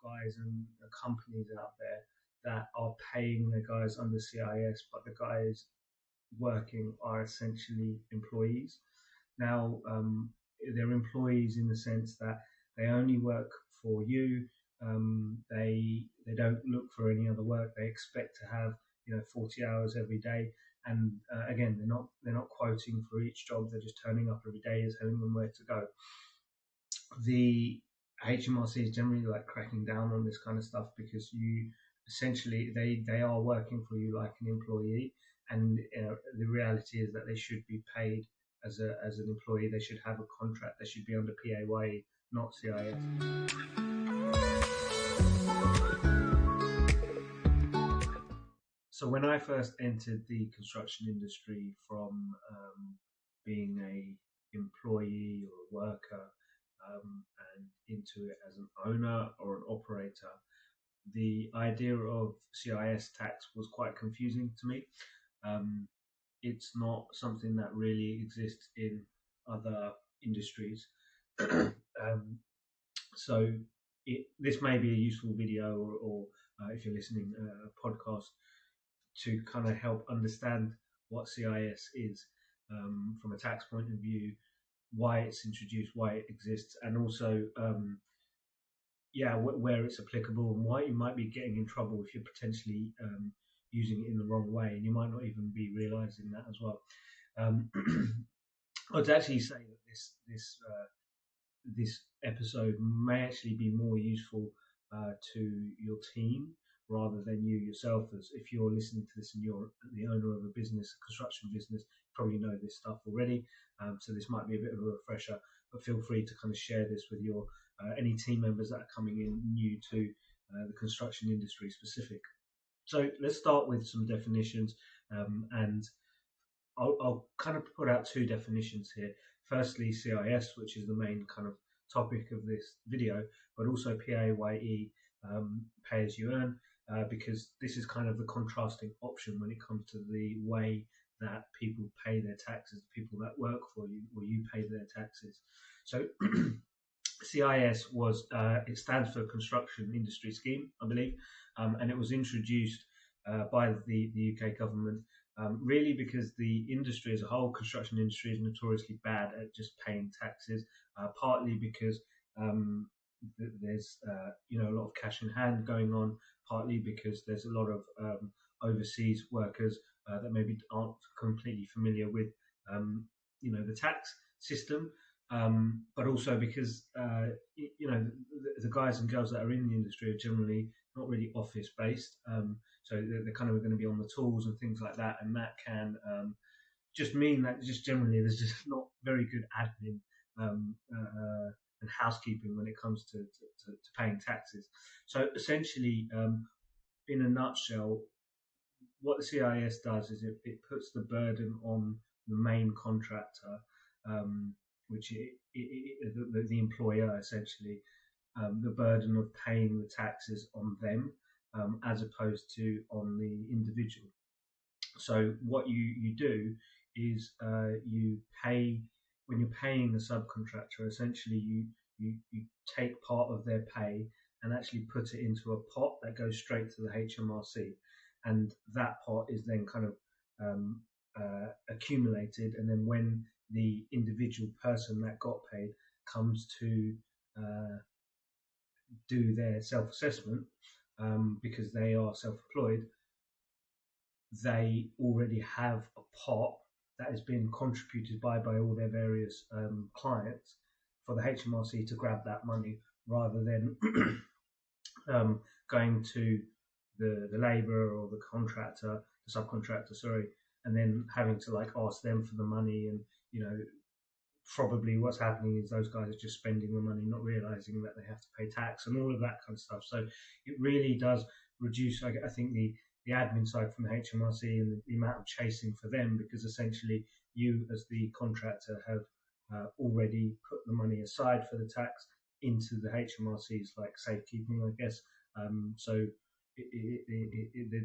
guys and companies out there that are paying their guys under CIS, but the guys working are essentially employees. Now, they're employees in the sense that they only work for you. They don't look for any other work. They expect to have 40 hours every day. And again, they're not quoting for each job. They're just turning up every day and telling them where to go. The HMRC is generally like cracking down on this kind of stuff because you essentially they are working for you like an employee, and the reality is that they should be paid as an employee. They should have a contract. They should be under PAYE, not CIS. So when I first entered the construction industry from being a employee or a worker and into it as an owner or an operator, the idea of CIS tax was quite confusing to me. It's not something that really exists in other industries. So this may be a useful video or if you're listening a podcast to kind of help understand what CIS is from a tax point of view, why it's introduced, why it exists, and also where it's applicable and why you might be getting in trouble if you're potentially using it in the wrong way, and you might not even be realizing that as well. I'd actually say that this episode may actually be more useful to your team rather than you yourself. As if you're listening to this and you're the owner of a business, a construction business, you probably know this stuff already. So this might be a bit of a refresher, but feel free to kind of share this with your any team members that are coming in new to the construction industry specific. So let's start with some definitions, and I'll kind of put out two definitions here. Firstly, CIS, which is the main kind of topic of this video, but also PAYE, pay as you earn, because this is kind of the contrasting option when it comes to the way that people pay their taxes, the people that work for you, or you pay their taxes. So CIS was, it stands for Construction Industry Scheme, I believe, and it was introduced by the UK government, really because the industry as a whole, construction industry, is notoriously bad at just paying taxes, partly because there's a lot of cash in hand going on, partly because there's a lot of overseas workers that maybe aren't completely familiar with the tax system, but also because the guys and girls that are in the industry are generally not really office based, so they're kind of going to be on the tools and things like that, and that can just mean that just generally there's just not very good admin and housekeeping when it comes to paying taxes. So essentially, in a nutshell, what the CIS does is it puts the burden on the main contractor, which the employer essentially, the burden of paying the taxes on them, as opposed to on the individual. So what you do is you pay, when you're paying the subcontractor, essentially you take part of their pay and actually put it into a pot that goes straight to the HMRC, and that pot is then kind of accumulated, and then when the individual person that got paid comes to do their self-assessment, because they are self-employed, they already have a pot that has been contributed by all their various clients for the HMRC to grab that money, rather than going to the labourer or the contractor, the subcontractor, sorry, and then having to ask them for the money. And probably what's happening is those guys are just spending the money, not realising that they have to pay tax and all of that kind of stuff. So it really does reduce, I think, the admin side from the HMRC and the amount of chasing for them, because essentially you as the contractor have already put the money aside for the tax into the HMRC's safekeeping, I guess. So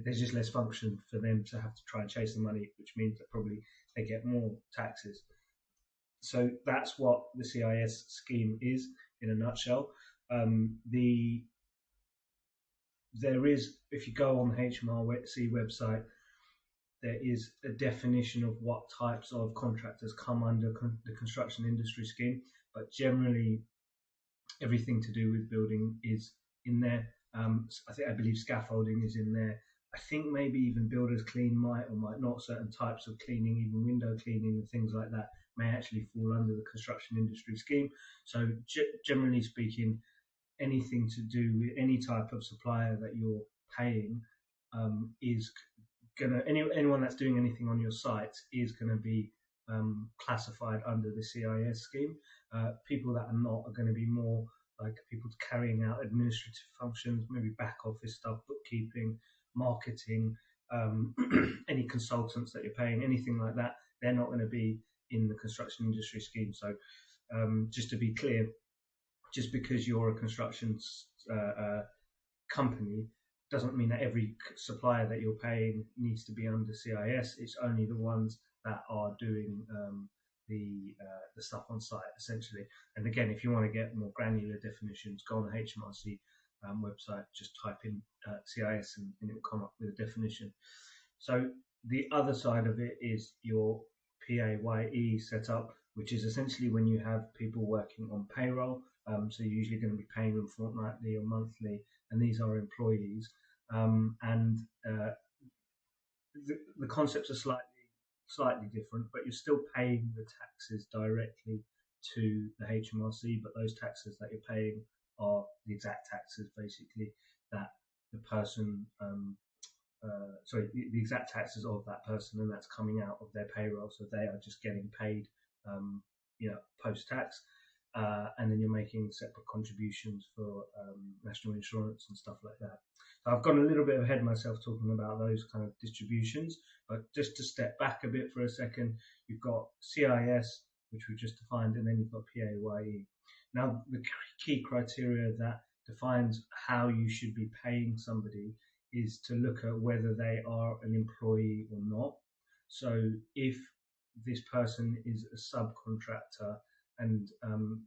there's just less function for them to have to try and chase the money, which means that probably they get more taxes. So that's what the CIS scheme is in a nutshell. The there is, if you go on the HMRC website, there is a definition of what types of contractors come under the construction industry scheme, but generally everything to do with building is in there. I believe scaffolding is in there. I think maybe even builders clean might or might not. Certain types of cleaning, even window cleaning and things like that, may actually fall under the construction industry scheme. So generally speaking, anything to do with any type of supplier that you're paying is anyone that's doing anything on your site is gonna be classified under the CIS scheme. People that are not are going to be more like people carrying out administrative functions, maybe back office stuff, bookkeeping, marketing, any consultants that you're paying, anything like that. They're not going to be in the construction industry scheme. So just to be clear, just because you're a construction company doesn't mean that every supplier that you're paying needs to be under CIS. It's only the ones that are doing the stuff on site, essentially. And again, if you want to get more granular definitions, go on the HMRC website, just type in CIS and it will come up with a definition. So the other side of it is your PAYE setup, which is essentially when you have people working on payroll. So you're usually going to be paying them fortnightly or monthly, and these are employees. The concepts are slightly different, but you're still paying the taxes directly to the HMRC, but those taxes that you're paying are the exact taxes, basically, that the person, the exact taxes of that person, and that's coming out of their payroll, so they are just getting paid, post-tax. And then you're making separate contributions for national insurance and stuff like that. So I've gone a little bit ahead of myself talking about those kind of distributions, but just to step back a bit for a second, you've got CIS, which we've just defined, and then you've got PAYE. Now, the key criteria that defines how you should be paying somebody is to look at whether they are an employee or not. So if this person is a subcontractor, and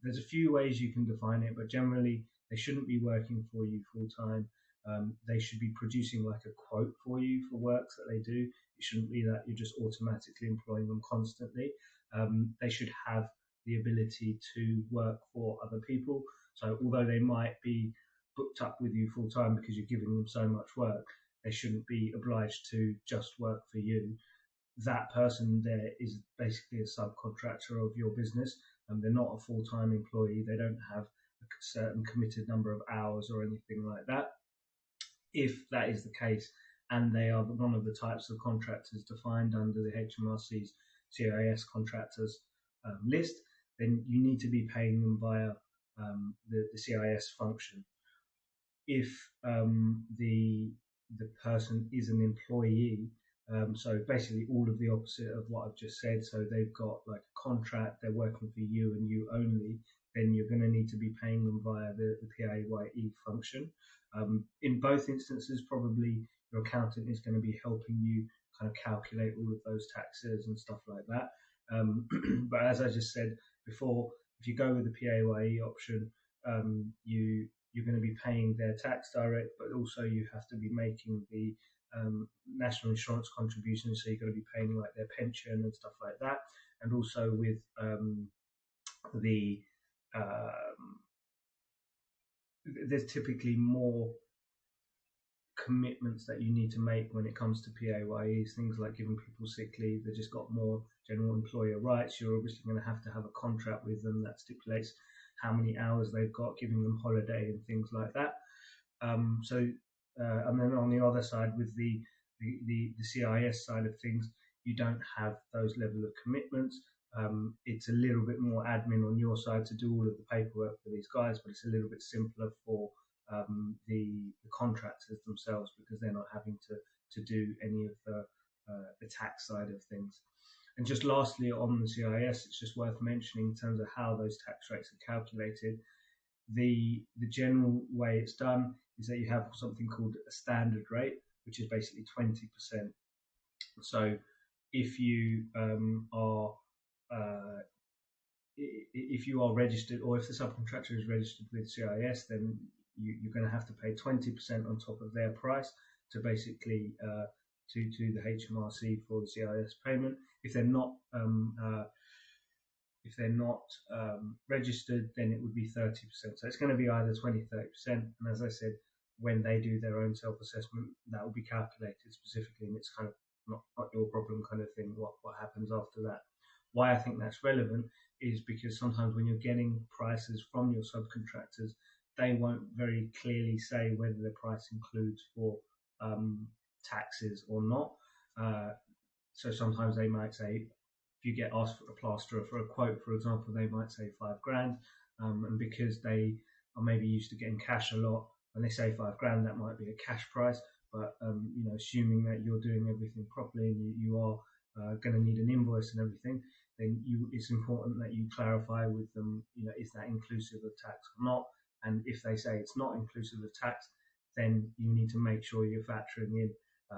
there's a few ways you can define it, but generally they shouldn't be working for you full time. They should be producing like a quote for you for works that they do. It shouldn't be that you're just automatically employing them constantly. They should have the ability to work for other people. So although they might be booked up with you full time because you're giving them so much work, they shouldn't be obliged to just work for you. That person there is basically a subcontractor of your business. They're not a full-time employee. They don't have a certain committed number of hours or anything like that. If that is the case, and they are one of the types of contractors defined under the HMRC's CIS contractors list, then you need to be paying them via the CIS function. If the person is an employee, so basically all of the opposite of what I've just said, so they've got like a contract, they're working for you and you only, then you're going to need to be paying them via the PAYE function. In both instances, probably your accountant is going to be helping you kind of calculate all of those taxes and stuff like that. But as I just said before, if you go with the PAYE option, you're going to be paying their tax direct, but also you have to be making the national insurance contributions, so you're going to be paying like their pension and stuff like that. And also with there's typically more commitments that you need to make when it comes to PAYEs, things like giving people sick leave. They've just got more general employer rights. You're obviously going to have a contract with them that stipulates how many hours they've got, giving them holiday and things like that. And then on the other side, with the CIS side of things, you don't have those level of commitments. It's a little bit more admin on your side to do all of the paperwork for these guys, but it's a little bit simpler for the contractors themselves, because they're not having to do any of the tax side of things. And just lastly, on the CIS, it's just worth mentioning in terms of how those tax rates are calculated. The general way it's done is that you have something called a standard rate, which is basically 20%. So if you are registered, or if the subcontractor is registered with CIS, then you're going to have to pay 20% on top of their price to basically to the HMRC for the CIS payment. If they're not registered, then it would be 30%. So it's going to be either 20, 30%. And as I said, when they do their own self-assessment, that will be calculated specifically, and it's kind of not your problem kind of thing, what happens after that. Why I think that's relevant is because sometimes when you're getting prices from your subcontractors, they won't very clearly say whether the price includes for taxes or not. So sometimes they might say, if you get asked for a plasterer for a quote, for example, they might say £5,000, and because they are maybe used to getting cash a lot, when they say £5,000, that might be a cash price. But assuming that you're doing everything properly and you are going to need an invoice and everything, then it's important that you clarify with them, is that inclusive of tax or not? And if they say it's not inclusive of tax, then you need to make sure you're factoring in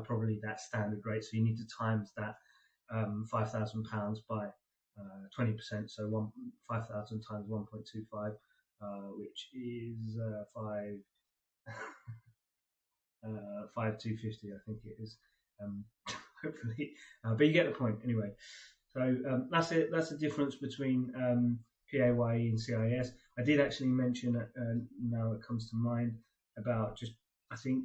probably that standard rate. So you need to times that £5,000 by 20%. So 5,000 times 1.25, which is 5,250, I think it is. Hopefully, but you get the point anyway. So that's it. That's the difference between PAYE and CIS. I did actually mention, now it comes to mind, about just, I think,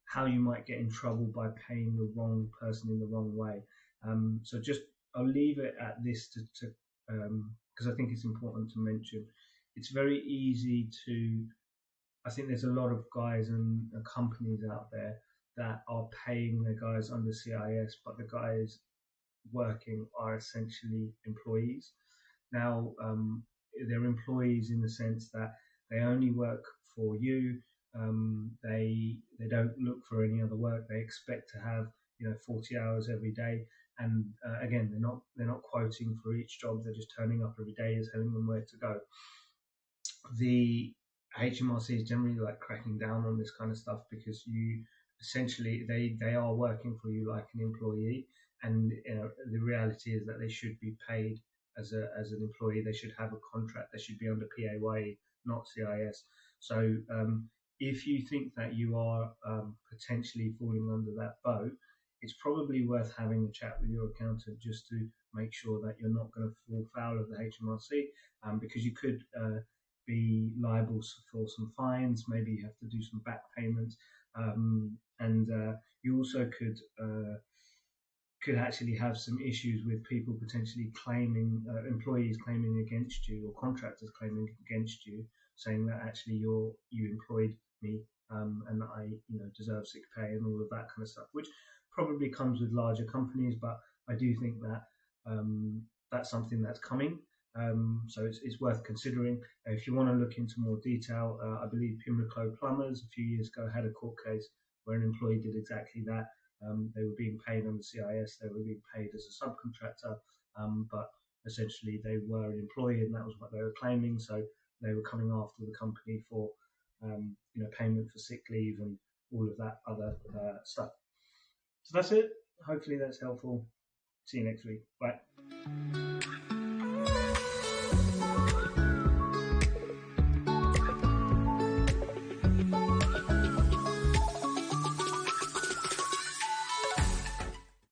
how you might get in trouble by paying the wrong person in the wrong way. So just, I'll leave it at this to because I think it's important to mention. It's very easy to, I think there's a lot of guys and companies out there that are paying their guys under CIS, but the guys working are essentially employees. Now, they're employees in the sense that they only work for you. They don't look for any other work. They expect to have 40 hours every day. And again, they're not quoting for each job. They're just turning up every day and telling them where to go. The HMRC is generally like cracking down on this kind of stuff because you essentially they are working for you like an employee, and the reality is that they should be paid as an employee. They should have a contract. They should be under PAYE, not CIS. So if you think that you are potentially falling under that boat, it's probably worth having a chat with your accountant just to make sure that you're not going to fall foul of the HMRC, because you could be liable for some fines. Maybe you have to do some back payments, and you also could actually have some issues with people potentially claiming, employees claiming against you, or contractors claiming against you, saying that actually you employed me and that I deserve sick pay and all of that kind of stuff, which probably comes with larger companies, but I do think that that's something that's coming. So it's worth considering. If you want to look into more detail, I believe Pimlico Plumbers a few years ago had a court case where an employee did exactly that. They were being paid on the CIS, they were being paid as a subcontractor, but essentially they were an employee and that was what they were claiming. So they were coming after the company for payment for sick leave and all of that other stuff. So that's it. Hopefully that's helpful. See you next week. Bye.